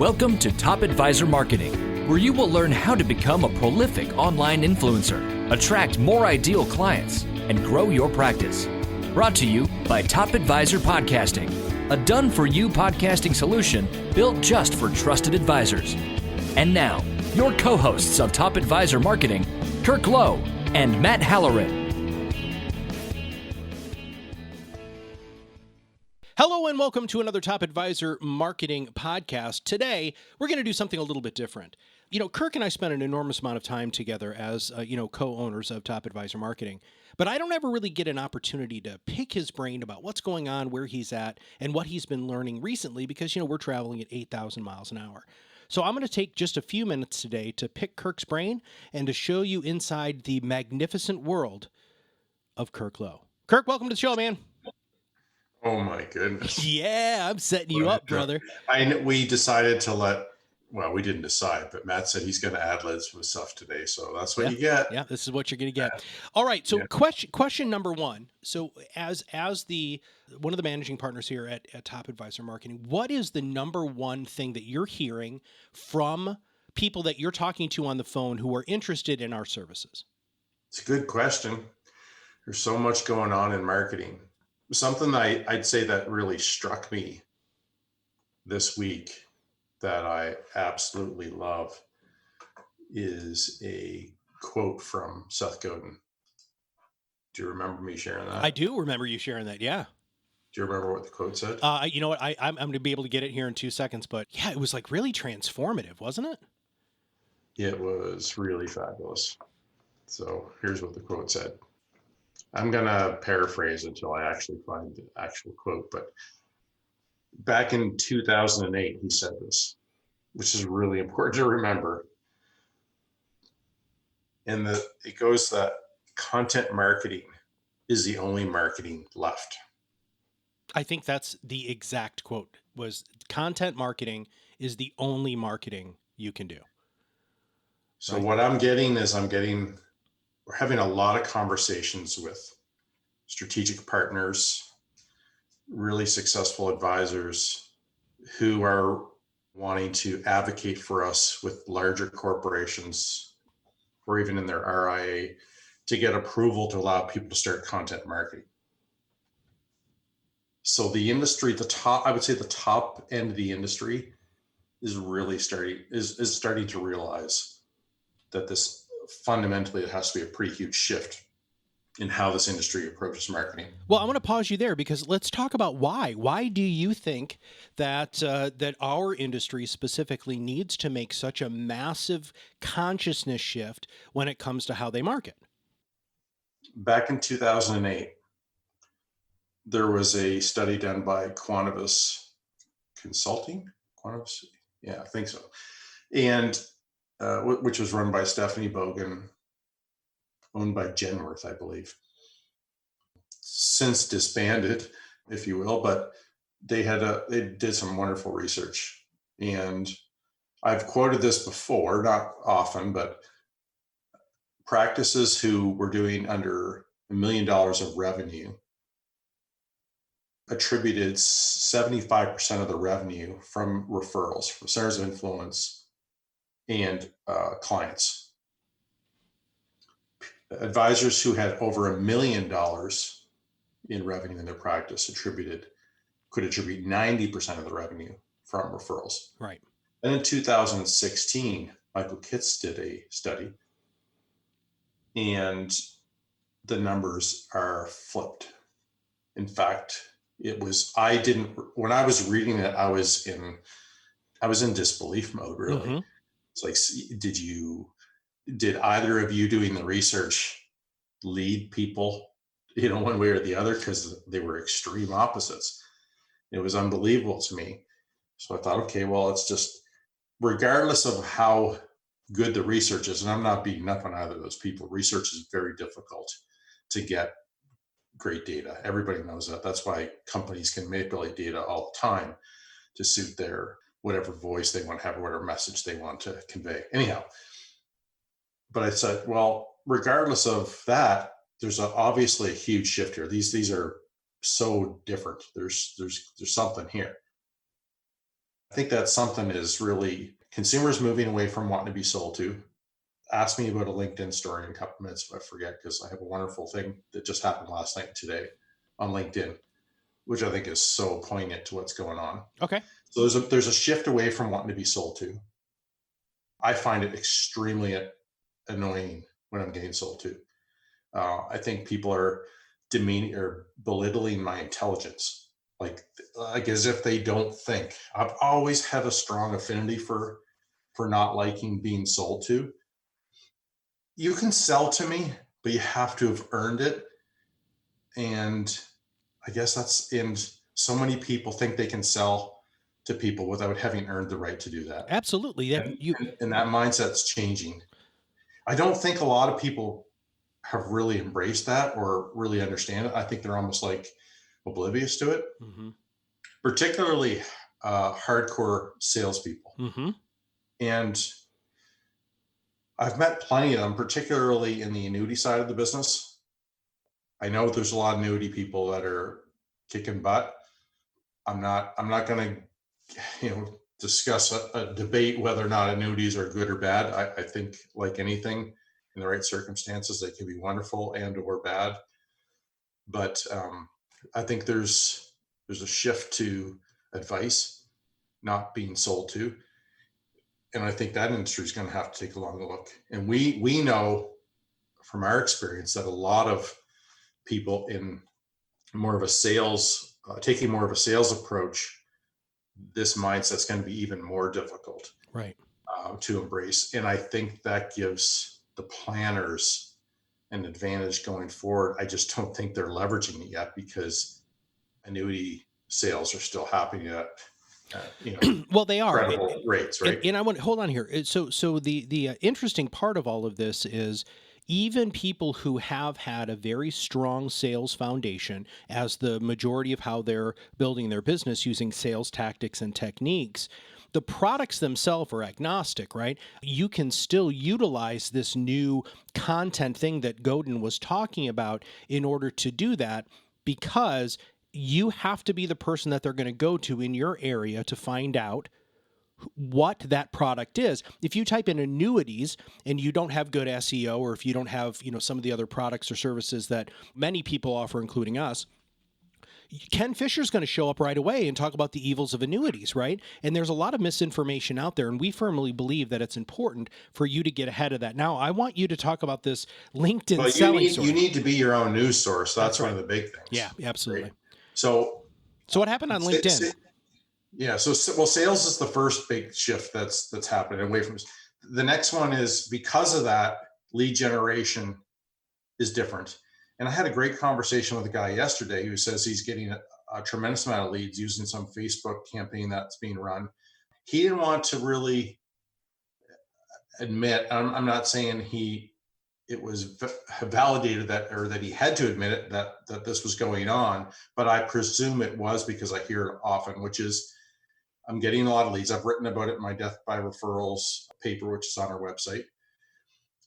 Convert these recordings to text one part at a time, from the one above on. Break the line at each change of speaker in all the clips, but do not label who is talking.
Welcome to Top Advisor Marketing, where you will learn how to become a prolific online influencer, attract more ideal clients, and grow your practice. Brought to you by Top Advisor Podcasting, a done-for-you podcasting solution built just for trusted advisors. And now, your co-hosts of Top Advisor Marketing, Kirk Lowe and Matt Halloran.
Hello and welcome to another Top Advisor Marketing podcast. Today, we're going to do something a little bit different. You know, Kirk and I spent an enormous amount of time together as, co-owners of Top Advisor Marketing, but I don't ever really get an opportunity to pick his brain about what's going on, where he's at, and what he's been learning recently because, we're traveling at 8,000 miles an hour. So I'm going to take just a few minutes today to pick Kirk's brain and to show you inside the magnificent world of Kirk Lowe. Kirk, welcome to the show, man.
Oh my goodness.
Yeah, I'm setting you up, brother.
We decided to we didn't decide, but Matt said he's going to add libs with stuff today. So that's what you get.
Yeah, this is what you're going to get. All right. So question number one. So as one of the managing partners here at Top Advisor Marketing, what is the number one thing that you're hearing from people that you're talking to on the phone who are interested in our services?
It's a good question. There's so much going on in marketing. Something I'd say that really struck me this week that I absolutely love is a quote from Seth Godin. Do you remember me sharing that?
I do remember you sharing that, yeah.
Do you remember what the quote said?
You know what? I'm going to be able to get it here in 2 seconds, but yeah, it was like really transformative, wasn't it?
It was really fabulous. So here's what the quote said. I'm going to paraphrase until I actually find the actual quote, but back in 2008, he said this, which is really important to remember. And it goes that content marketing is the only marketing left.
I think that's the exact quote, was content marketing is the only marketing you can do.
So what I'm getting is we're having a lot of conversations with strategic partners, really successful advisors who are wanting to advocate for us with larger corporations or even in their RIA to get approval to allow people to start content marketing. So the industry, I would say the top end of the industry is really starting to realize that this fundamentally, it has to be a pretty huge shift in how this industry approaches marketing.
Well, I want to pause you there because let's talk about why. Why do you think that that our industry specifically needs to make such a massive consciousness shift when it comes to how they market?
Back in 2008, there was a study done by Quantivus Consulting. Quantivus, yeah, I think so. And which was run by Stephanie Bogan, owned by Genworth, I believe. Since disbanded, if you will, but they did some wonderful research. And I've quoted this before, not often, but practices who were doing under $1 million of revenue attributed 75% of the revenue from referrals, from centers of influence, and clients. Advisors who had over $1 million in revenue in their practice could attribute 90% of the revenue from referrals.
Right.
And in 2016, Michael Kitts did a study, and the numbers are flipped. In fact, when I was reading it, I was in disbelief mode, really. Mm-hmm. It's like, did either of you doing the research lead people, one way or the other? Because they were extreme opposites. It was unbelievable to me. So I thought, okay, well, it's just, regardless of how good the research is, and I'm not beating up on either of those people, research is very difficult to get great data. Everybody knows that. That's why companies can manipulate data all the time to suit their whatever voice they want to have or whatever message they want to convey. Anyhow, but I said, well, regardless of that, there's obviously a huge shift here. These are so different. There's something here. I think that's something is really consumers moving away from wanting to be sold to. Ask me about a LinkedIn story in a couple minutes if I forget, because I have a wonderful thing that just happened last night and today on LinkedIn, which I think is so poignant to what's going on.
Okay.
So there's a shift away from wanting to be sold to. I find it extremely annoying when I'm getting sold to. I think people are demeaning or belittling my intelligence, like as if they don't think. I've always had a strong affinity for not liking being sold to. You can sell to me, but you have to have earned it. And I guess and so many people think they can sell to people without having earned the right to do that.
Absolutely. Yeah,
And that mindset's changing. I don't think a lot of people have really embraced that or really understand it. I think they're almost like oblivious to it, particularly hardcore salespeople. And I've met plenty of them, particularly in the annuity side of the business. I know there's a lot of annuity people that are kicking butt. I'm not going to, discuss a debate whether or not annuities are good or bad. I think, like anything, in the right circumstances, they can be wonderful and or bad. But I think there's a shift to advice, not being sold to. And I think that industry is going to have to take a long look. And we know from our experience that a lot of people in more of a sales, taking more of a sales approach, this mindset's going to be even more difficult,
right,
to embrace. And I think that gives the planners an advantage going forward. I just don't think they're leveraging it yet because annuity sales are still happening at
well, they are
incredible rates, right?
And I want to hold on here. So the interesting part of all of this is even people who have had a very strong sales foundation as the majority of how they're building their business using sales tactics and techniques, the products themselves are agnostic, right? You can still utilize this new content thing that Godin was talking about in order to do that, because you have to be the person that they're going to go to in your area to find out what that product is. If you type in annuities and you don't have good SEO, or if you don't have, some of the other products or services that many people offer, including us, Ken Fisher's going to show up right away and talk about the evils of annuities, right? And there's a lot of misinformation out there, and we firmly believe that it's important for you to get ahead of that. Now, I want you to talk about this LinkedIn selling source.
You need to be your own news source. That's one of the big things.
Yeah, absolutely.
Right? So
what happened on LinkedIn?
Sales is the first big shift that's happening away from. The next one is, because of that, lead generation is different. And I had a great conversation with a guy yesterday who says he's getting a tremendous amount of leads using some Facebook campaign that's being run. He didn't want to really admit, I'm not saying it was validated that he had to admit it, that this was going on, but I presume it was, because I hear it often, which is, I'm getting a lot of leads. I've written about it in my Death by Referrals paper, which is on our website,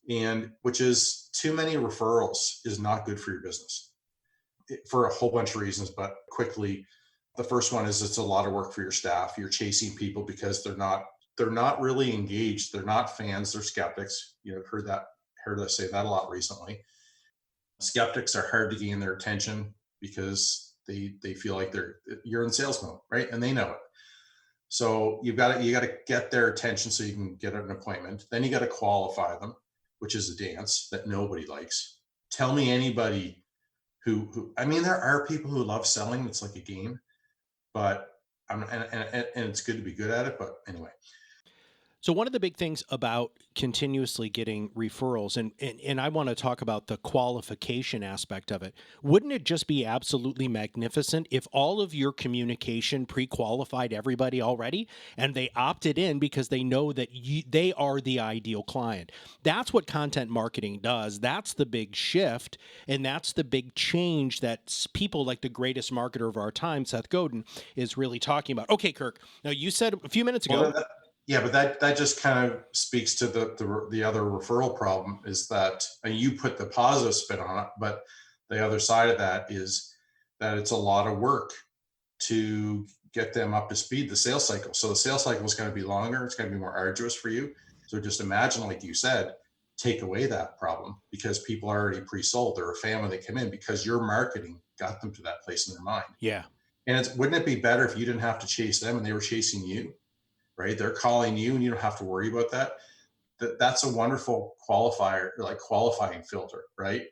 and which is, too many referrals is not good for your business for a whole bunch of reasons. But quickly, the first one is, it's a lot of work for your staff. You're chasing people because they're not really engaged. They're not fans. They're skeptics. Heard us say that a lot recently. Skeptics are hard to gain their attention because they feel like you're in sales mode, right? And they know it. So you got to get their attention so you can get an appointment. Then you got to qualify them, which is a dance that nobody likes. Tell me anybody who there are people who love selling. It's like a game, but and it's good to be good at it. But anyway.
So one of the big things about continuously getting referrals, and I want to talk about the qualification aspect of it. Wouldn't it just be absolutely magnificent if all of your communication pre-qualified everybody already, and they opted in because they know that they are the ideal client? That's what content marketing does. That's the big shift, and that's the big change that people like the greatest marketer of our time, Seth Godin, is really talking about. Okay, Kirk, now you said a few minutes ago...
Yeah, but that just kind of speaks to the other referral problem, is that, and you put the positive spin on it, but the other side of that is that it's a lot of work to get them up to speed, the sales cycle. So the sales cycle is going to be longer. It's going to be more arduous for you. So just imagine, like you said, take away that problem because people are already pre-sold. They're a family that come in because your marketing got them to that place in their mind.
Yeah.
And wouldn't it be better if you didn't have to chase them and they were chasing you, right? They're calling you and you don't have to worry about that. That's a wonderful qualifier, like qualifying filter, right?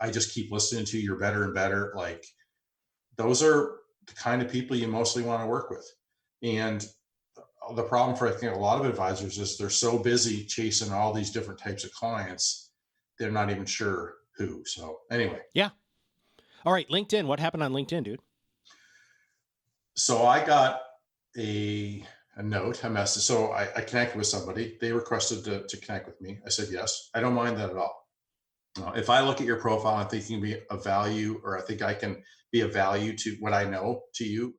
I just keep listening to you, you're better and better. Like those are the kind of people you mostly want to work with. And the problem for, I think, a lot of advisors is they're so busy chasing all these different types of clients, they're not even sure who. So anyway.
Yeah. All right. LinkedIn. What happened on LinkedIn, dude?
So I got a note, a message. So I connected with somebody. They requested to connect with me. I said, yes, I don't mind that at all. If I look at your profile, I think you can be of value, or I think I can be of value to what I know to you,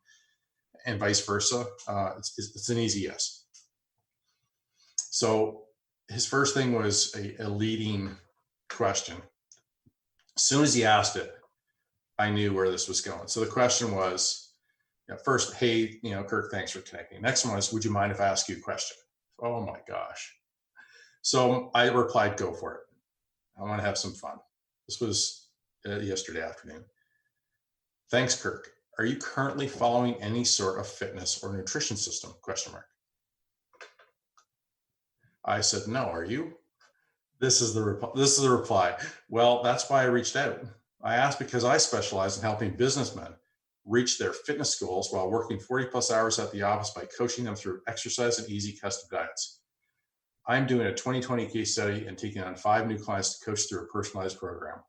and vice versa. It's an easy yes. So his first thing was a leading question. As soon as he asked it, I knew where this was going. So the question was, first, hey, Kirk, thanks for connecting. Next one was, would you mind if I ask you a question? Oh my gosh. So I replied, go for it. I want to have some fun. This was yesterday afternoon. Thanks, Kirk. Are you currently following any sort of fitness or nutrition system? ? I said, no, are you? This is the reply. Well, that's why I reached out. I asked because I specialize in helping businessmen reach their fitness goals while working 40 plus hours at the office by coaching them through exercise and easy custom diets. I'm doing a 2020 case study and taking on 5 new clients to coach through a personalized program.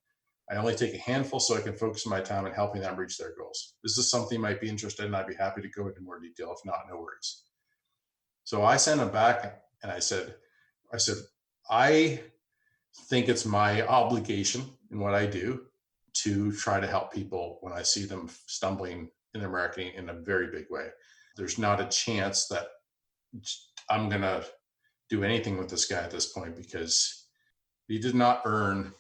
I only take a handful so I can focus my time on helping them reach their goals. This is something you might be interested in. I'd be happy to go into more detail. If not, no worries. So I sent him back and I said, I think it's my obligation in what I do to try to help people when I see them stumbling in their marketing in a very big way. There's not a chance that I'm going to do anything with this guy at this point because he did not earn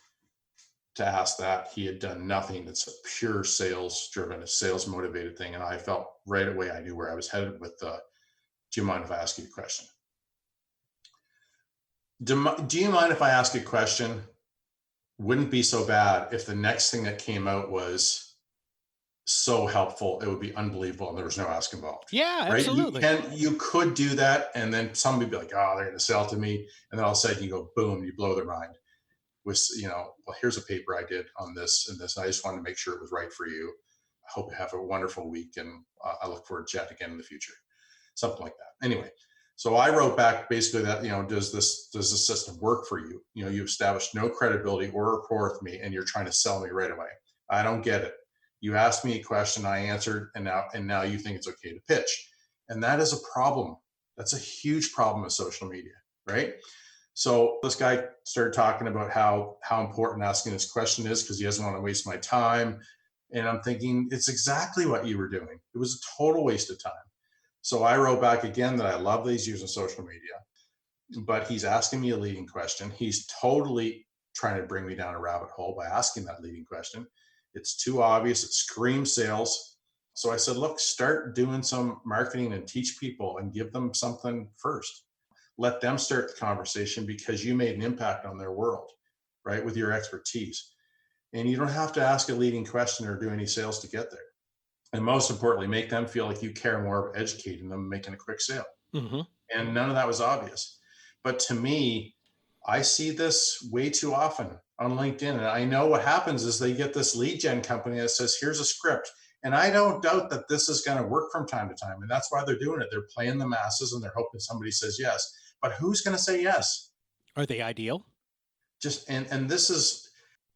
to ask that. He had done nothing. It's a pure sales driven, a sales motivated thing. And I felt right away, I knew where I was headed with do you mind if I ask you a question? Do you mind if I ask a question? Wouldn't be so bad if the next thing that came out was so helpful, it would be unbelievable and there was no ask involved.
Yeah,
right?
absolutely.
You could do that, and then somebody would be like, oh, they're going to sell to me, and then all of a sudden you go, boom, you blow their mind with, well, here's a paper I did on this and this. I just wanted to make sure it was right for you. I hope you have a wonderful week, and I look forward to chatting again in the future. Something like that. Anyway, so I wrote back basically that, does this system work for you? You've established no credibility or rapport with me, and you're trying to sell me right away. I don't get it. You asked me a question, I answered, and now you think it's okay to pitch. And that is a problem. That's a huge problem with social media, right? So this guy started talking about how important asking this question is because he doesn't want to waste my time. And I'm thinking, it's exactly what you were doing. It was a total waste of time. So I wrote back again that I love that he's using social media, but he's asking me a leading question. He's totally trying to bring me down a rabbit hole by asking that leading question. It's too obvious. It screams sales. So I said, look, start doing some marketing and teach people and give them something first. Let them start the conversation because you made an impact on their world, right, with your expertise. And you don't have to ask a leading question or do any sales to get there. And most importantly, make them feel like you care more about educating them, making a quick sale.
Mm-hmm.
And none of that was obvious. But to me, I see this way too often on LinkedIn. And I know what happens is they get this lead gen company that says, here's a script. And I don't doubt that this is going to work from time to time. And that's why they're doing it. They're playing the masses and they're hoping somebody says yes. But who's going to say yes?
Are they ideal?
And this is,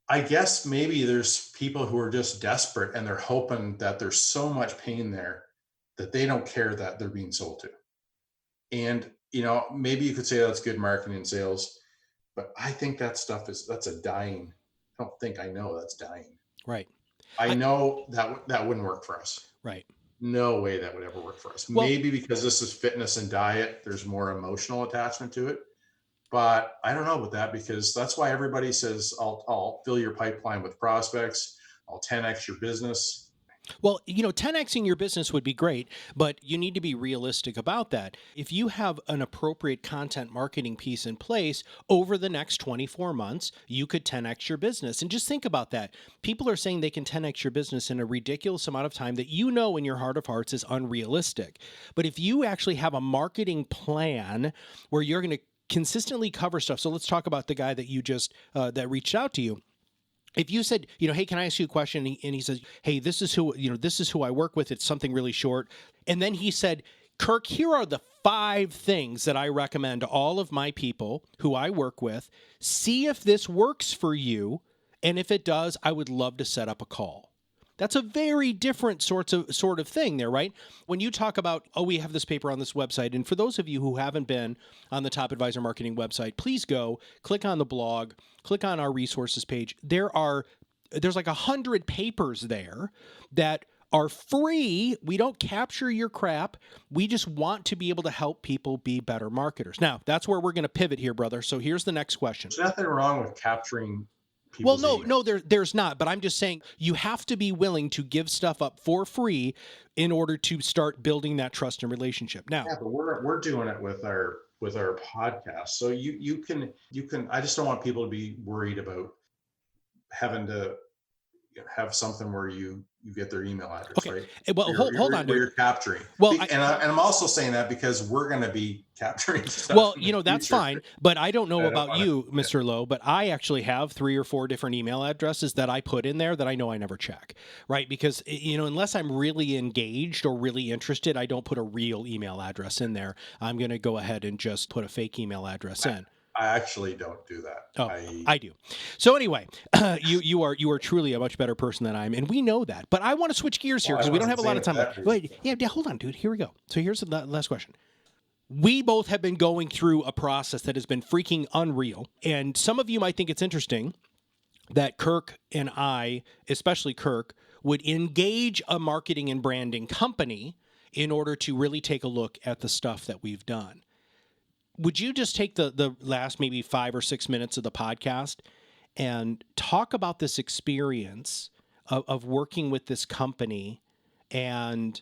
I guess maybe there's people who are just desperate and they're hoping that there's so much pain there that they don't care that they're being sold to. And, maybe you could say that's good marketing and sales, but I think that's a dying. I don't think I know that's dying.
Right.
I know that wouldn't work for us.
Right.
No way that would ever work for us. Well, maybe because this is fitness and diet, there's more emotional attachment to it. But I don't know about that because that's why everybody says, I'll fill your pipeline with prospects. I'll 10x your business.
Well, 10xing your business would be great, but you need to be realistic about that. If you have an appropriate content marketing piece in place over the next 24 months, you could 10x your business. And just think about that. People are saying they can 10x your business in a ridiculous amount of time that in your heart of hearts is unrealistic. But if you actually have a marketing plan where you're going to consistently cover stuff. So let's talk about the guy that you just that reached out to you. If you said, hey, can I ask you a question? And he says, hey, this is who I work with. It's something really short. And then he said, Kirk, here are the 5 things that I recommend to all of my people who I work with. See if this works for you. And if it does, I would love to set up a call. That's a very different sort of thing there, right? When you talk about, we have this paper on this website, and for those of you who haven't been on the Top Advisor Marketing website, please go, click on the blog, click on our resources page. There's like 100 papers there that are free. We don't capture your crap. We just want to be able to help people be better marketers. Now, that's where we're going to pivot here, brother. So here's the next question.
There's nothing wrong with capturing.
Well, no, there's not. But I'm just saying you have to be willing to give stuff up for free in order to start building that trust and relationship. Now,
yeah, but we're doing it with our podcast. So you can. I just don't want people to be worried about having to have something where you get their email address,
okay.
Right?
Well, hold on, dude.
You're capturing.
Well,
and I'm also saying that because we're going to be capturing stuff.
Well, that's fine, but I don't know about you, Mr. Lowe, but I actually have 3 or 4 different email addresses that I put in there that I know I never check, right? Because, unless I'm really engaged or really interested, I don't put a real email address in there. I'm going to go ahead and just put a fake email address in.
I actually don't do that.
Oh, I do. So anyway, you are truly a much better person than I am, and we know that. But I want to switch gears here because we don't have a lot of time left. Wait, yeah, hold on, dude. Here we go. So here's the last question. We both have been going through a process that has been freaking unreal, and some of you might think it's interesting that Kirk and I, especially Kirk, would engage a marketing and branding company in order to really take a look at the stuff that we've done. Would you just take the last maybe 5 or 6 minutes of the podcast and talk about this experience of working with this company and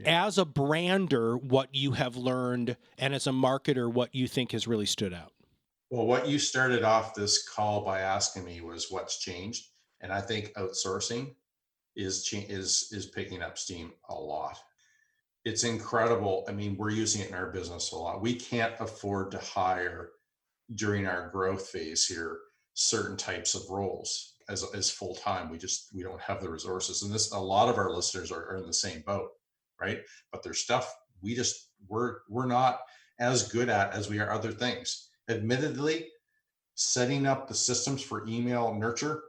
as a brander, what you have learned, and as a marketer, what you think has really stood out?
Well, what you started off this call by asking me was what's changed. And I think outsourcing is picking up steam a lot. It's incredible. I mean, we're using it in our business a lot. We can't afford to hire during our growth phase here certain types of roles as full time. We don't have the resources, and a lot of our listeners are in the same boat, right? But there's stuff we're not as good at as we are other things. Admittedly, setting up the systems for email nurture,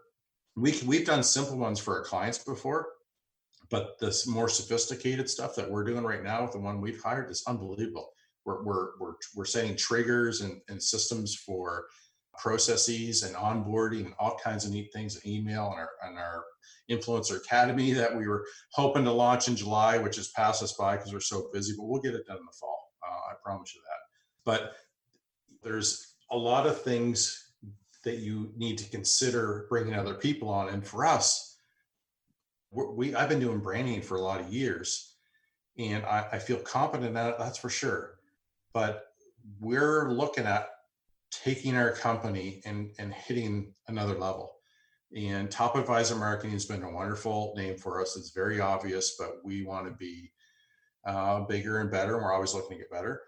we've done simple ones for our clients before. But this more sophisticated stuff that we're doing right now with the one we've hired is unbelievable. We're setting triggers and systems for processes and onboarding and all kinds of neat things in email and our Influencer Academy that we were hoping to launch in July, which has passed us by because we're so busy, but we'll get it done in the fall. I promise you that. But there's a lot of things that you need to consider bringing other people on. And for us, I've been doing branding for a lot of years, and I feel confident at it, that's for sure. But we're looking at taking our company and hitting another level. And Top Advisor Marketing has been a wonderful name for us. It's very obvious, but we want to be bigger and better. And we're always looking to get better,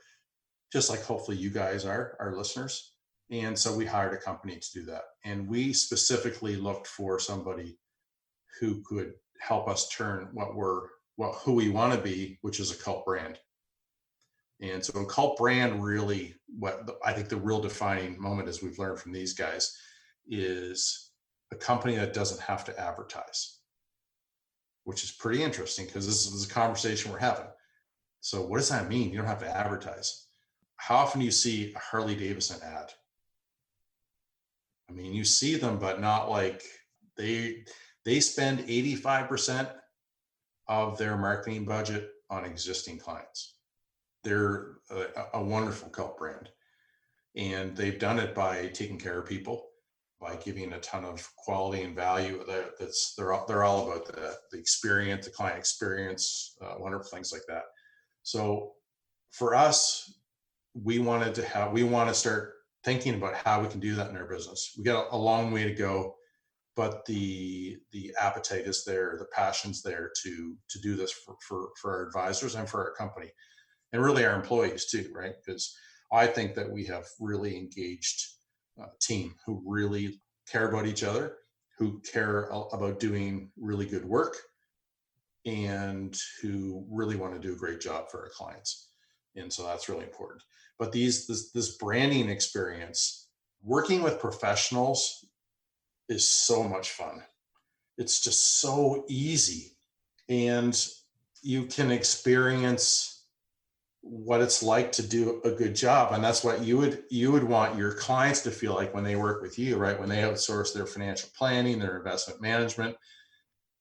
just like hopefully you guys are, our listeners. And so we hired a company to do that. And we specifically looked for somebody who could help us turn who we want to be, which is a cult brand. And so in cult brand, really I think the real defining moment, as we've learned from these guys, is a company that doesn't have to advertise, which is pretty interesting because this is a conversation we're having. So what does that mean? You don't have to advertise. How often do you see a Harley Davidson ad? I mean, you see them, but not like they spend 85% of their marketing budget on existing clients. They're a wonderful cult brand, and they've done it by taking care of people. by giving a ton of quality and value. They're all about the experience, the client experience, wonderful things like that. So for us, we want to start thinking about how we can do that in our business. We got a long way to go, but the appetite is there, the passion's there to do this for our advisors and for our company, and really our employees too, right? Because I think that we have really engaged team who really care about each other, who care about doing really good work, and who really want to do a great job for our clients. And so that's really important. But this branding experience, working with professionals, is so much fun. It's just so easy, and you can experience what it's like to do a good job. And that's what you would want your clients to feel like when they work with you, right? When they outsource their financial planning, their investment management,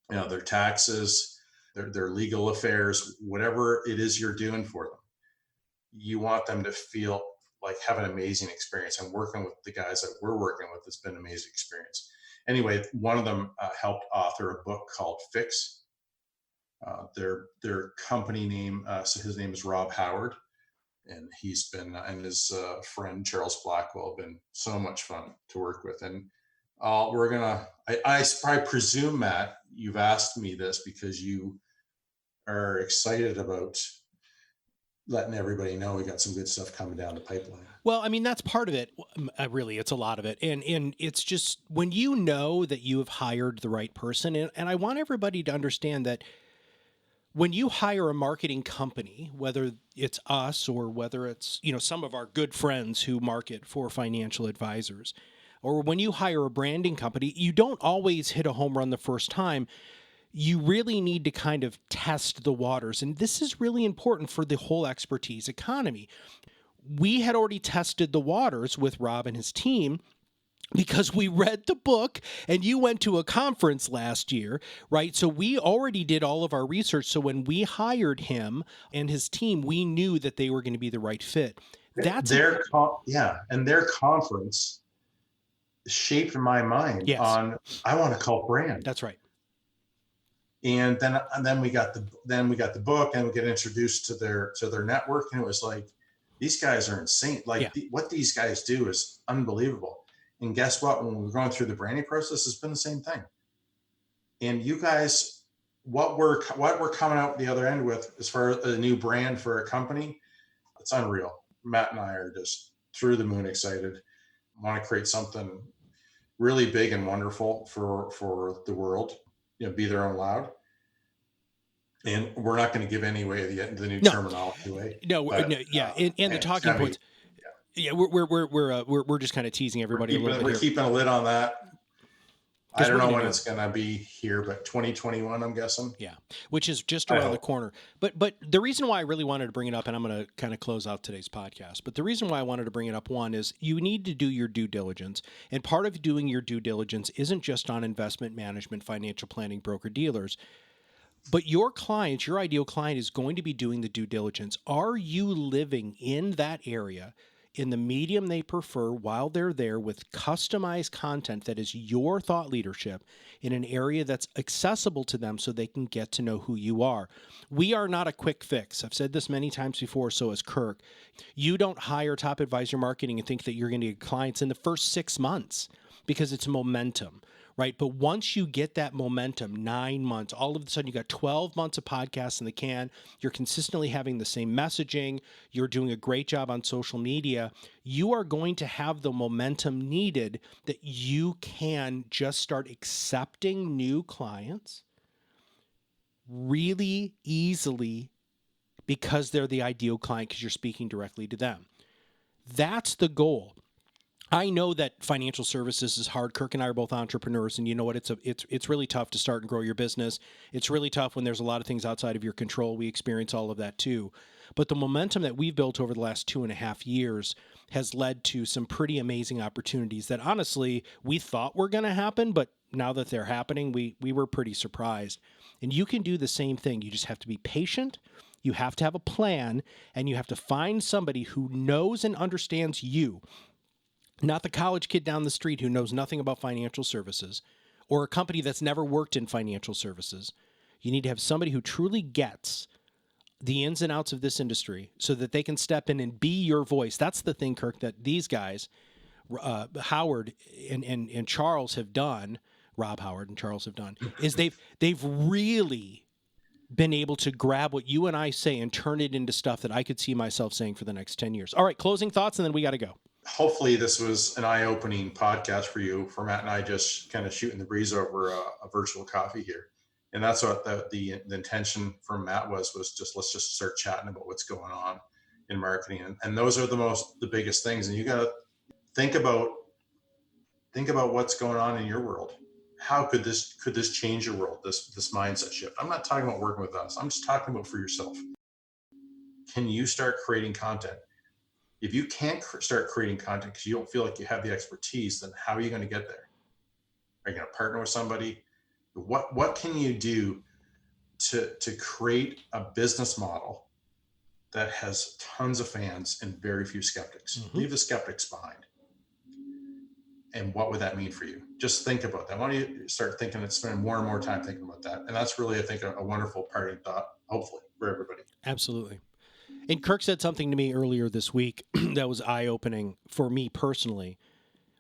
their taxes, their legal affairs, whatever it is you're doing for them. You want them to feel like have an amazing experience. And working with the guys that we're working with, it's been an amazing experience. Anyway, one of them helped author a book called Fix. Their company name, so his name is Rob Howard, and he's been, and his friend Charles Blackwell have been so much fun to work with. And I presume, Matt, you've asked me this because you are excited about letting everybody know we got some good stuff coming down the pipeline.
Well, I mean, that's part of it. Really, it's a lot of it. And it's just when you know that you have hired the right person, and I want everybody to understand that when you hire a marketing company, whether it's us or whether it's, some of our good friends who market for financial advisors, or when you hire a branding company, you don't always hit a home run the first time. You really need to kind of test the waters. And this is really important for the whole expertise economy. We had already tested the waters with Rob and his team because we read the book and you went to a conference last year, right? So we already did all of our research. So when we hired him and his team, we knew that they were going to be the right fit.
And their conference shaped my mind on, I want to call brand.
That's right.
And then we got the book, and we get introduced to their network, and it was like, these guys are insane. What these guys do is unbelievable. And guess what? When we're going through the branding process, it's been the same thing. And you guys, what we're coming out the other end with as far as a new brand for a company, it's unreal. Matt and I are just through the moon excited. Want to create something really big and wonderful for the world. Be their own loud. And we're not going to give any way the new terminology away.
And the talking points. Yeah, we're just kind of teasing everybody a little bit.
We're keeping a lid on that. I don't know when it's going to be here, but 2021, I'm guessing.
Yeah, which is just around the corner. But the reason why I really wanted to bring it up, and I'm going to kind of close out today's podcast, but the reason why I wanted to bring it up, one, is you need to do your due diligence. And part of doing your due diligence isn't just on investment management, financial planning, broker-dealers, but your clients, your ideal client, is going to be doing the due diligence. Are you living in that area, in the medium they prefer, while they're there, with customized content that is your thought leadership in an area that's accessible to them so they can get to know who you are? We are not a quick fix. I've said this many times before, so has Kirk. You don't hire Top Advisor Marketing and think that you're going to get clients in the first 6 months, because it's momentum. Right. But once you get that momentum, 9 months, all of a sudden you got 12 months of podcasts in the can. You're consistently having the same messaging. You're doing a great job on social media. You are going to have the momentum needed that you can just start accepting new clients really easily, because they're the ideal client, because you're speaking directly to them. That's the goal. I know that financial services is hard. Kirk and I are both entrepreneurs, and you know what? It's really tough to start and grow your business. It's really tough when there's a lot of things outside of your control. We experience all of that too. But the momentum that we've built over the last 2.5 years has led to some pretty amazing opportunities that honestly we thought were going to happen, but now that they're happening, we were pretty surprised. And you can do the same thing. You just have to be patient. You have to have a plan, and you have to find somebody who knows and understands you. not the college kid down the street who knows nothing about financial services or a company that's never worked in financial services. You need to have somebody who truly gets the ins and outs of this industry so that they can step in and be your voice. That's the thing, Kirk, that these guys, Howard and Charles have done, Rob Howard and Charles have done, is they've really been able to grab what you and I say and turn it into stuff that I could see myself saying for the next 10 years. All right, closing thoughts, and then we got to go.
Hopefully this was an eye-opening podcast for you, for Matt and I just kind of shooting the breeze over a virtual coffee here. And that's what the intention from Matt was just, let's just start chatting about what's going on in marketing. And those are the biggest things. And you got to think about what's going on in your world. How could this change your world? This mindset shift. I'm not talking about working with us. I'm just talking about for yourself. Can you start creating content? If you can't start creating content because you don't feel like you have the expertise, then how are you going to get there? Are you going to partner with somebody? What can you do to create a business model that has tons of fans and very few skeptics? Mm-hmm. Leave the skeptics behind. And what would that mean for you? Just think about that. Why don't you start thinking and spending more and more time thinking about that? And that's really, I think, a wonderful parting thought, hopefully, for everybody.
Absolutely. And Kirk said something to me earlier this week that was eye-opening for me personally,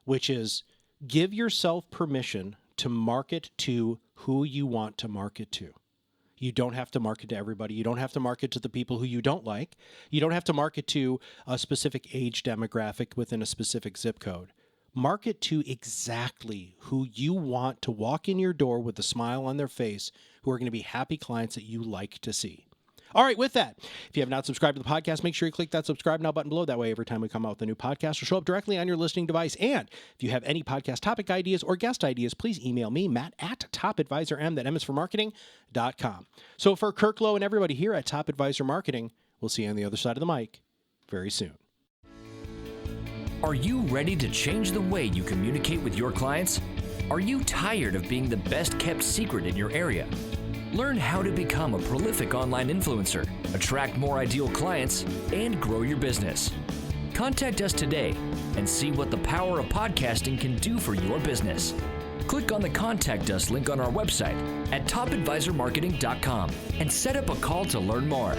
which is give yourself permission to market to who you want to market to. You don't have to market to everybody. You don't have to market to the people who you don't like. You don't have to market to a specific age demographic within a specific zip code. Market to exactly who you want to walk in your door with a smile on their face, who are going to be happy clients that you like to see. All right, with that, if you have not subscribed to the podcast, make sure you click that subscribe now button below. That way, every time we come out with a new podcast, will show up directly on your listening device. And if you have any podcast topic ideas or guest ideas, please email me, Matt, at topadvisorm, that M is for marketing.com. So for Kirk Lowe and everybody here at Top Advisor Marketing, we'll see you on the other side of the mic very soon.
Are you ready to change the way you communicate with your clients? Are you tired of being the best kept secret in your area? Learn how to become a prolific online influencer, attract more ideal clients, and grow your business. Contact us today and see what the power of podcasting can do for your business. Click on the Contact Us link on our website at topadvisormarketing.com and set up a call to learn more.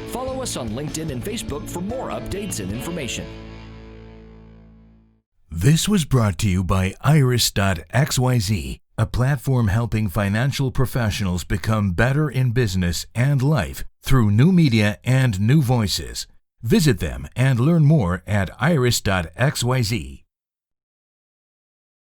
Follow us on LinkedIn and Facebook for more updates and information.
This was brought to you by iris.xyz, a platform helping financial professionals become better in business and life through new media and new voices. Visit them and learn more at iris.xyz.